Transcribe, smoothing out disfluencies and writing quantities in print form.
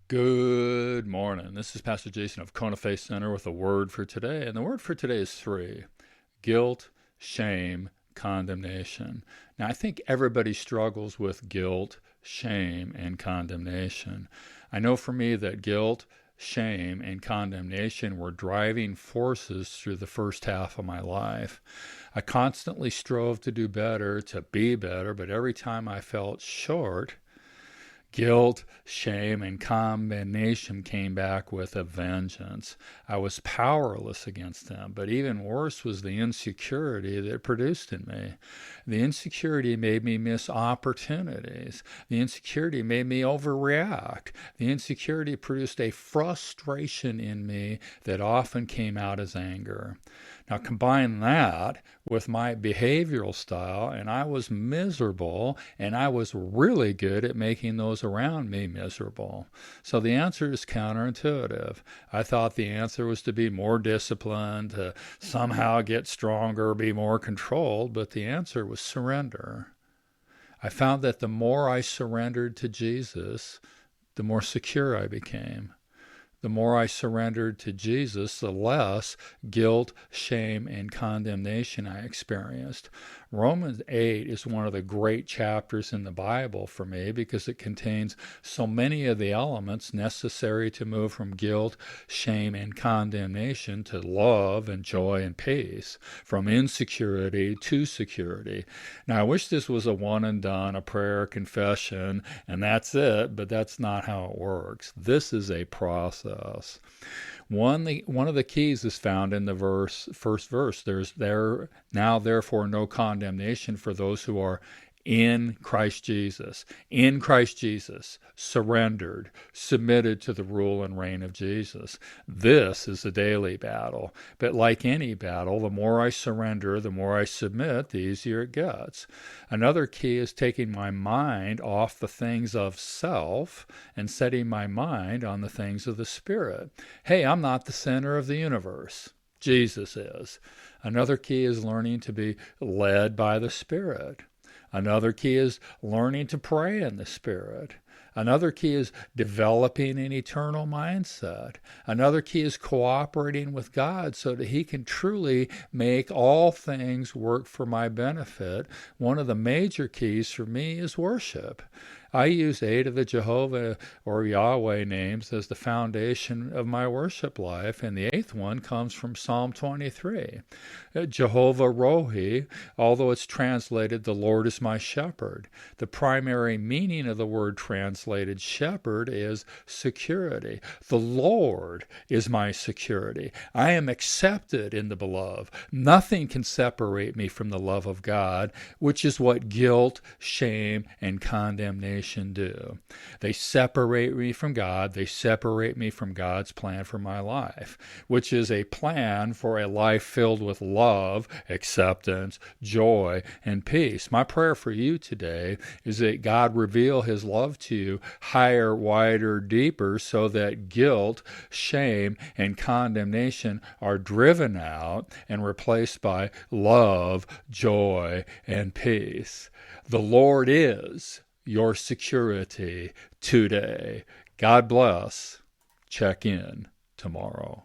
Good morning. This is Pastor Jason of Kona Faith Center with a word for today. And the word for today is three: guilt, shame, condemnation. Now, I think everybody struggles with guilt, shame, and condemnation. I know for me that guilt, shame, and condemnation were driving forces through the first half of my life. I constantly strove to do better, to be better, but every time I felt short, guilt, shame, and condemnation came back with a vengeance. I was powerless against them, but even worse was the insecurity that it produced in me. The insecurity made me miss opportunities. The insecurity made me overreact. The insecurity produced a frustration in me that often came out as anger. Now combine that with my behavioral style, and I was miserable, and I was really good at making those around me miserable. So the answer is counterintuitive. I thought the answer was to be more disciplined, to somehow get stronger, be more controlled, but the answer was surrender. I found that the more I surrendered to Jesus, the more secure I became. The more I surrendered to Jesus, the less guilt, shame, and condemnation I experienced. Romans 8 is one of the great chapters in the Bible for me because it contains so many of the elements necessary to move from guilt, shame, and condemnation to love and joy and peace, from insecurity to security. Now, I wish this was a one and done, a prayer, confession, and that's it, but that's not how it works. This is a process. One of the keys is found in the first verse. There's now therefore no condemnation for those who are in Christ Jesus. In Christ Jesus, surrendered, submitted to the rule and reign of Jesus. This is a daily battle. But like any battle, the more I surrender, the more I submit, the easier it gets. Another key is taking my mind off the things of self and setting my mind on the things of the Spirit. Hey, I'm not the center of the universe. Jesus is. Another key is learning to be led by the Spirit. Another key is learning to pray in the Spirit. Another key is developing an eternal mindset. Another key is cooperating with God so that He can truly make all things work for my benefit. One of the major keys for me is worship. I use 8 of the Jehovah or Yahweh names as the foundation of my worship life, and the 8th one comes from Psalm 23. Jehovah Rohi, although it's translated, the Lord is my shepherd. The primary meaning of the word translated shepherd is security. The Lord is my security. I am accepted in the beloved. Nothing can separate me from the love of God, which is what guilt, shame, and condemnation do. They separate me from God. They separate me from God's plan for my life, which is a plan for a life filled with love, acceptance, joy, and peace. My prayer for you today is that God reveal His love to you higher, wider, deeper, so that guilt, shame, and condemnation are driven out and replaced by love, joy, and peace. The Lord is your security today. God bless. Check in tomorrow.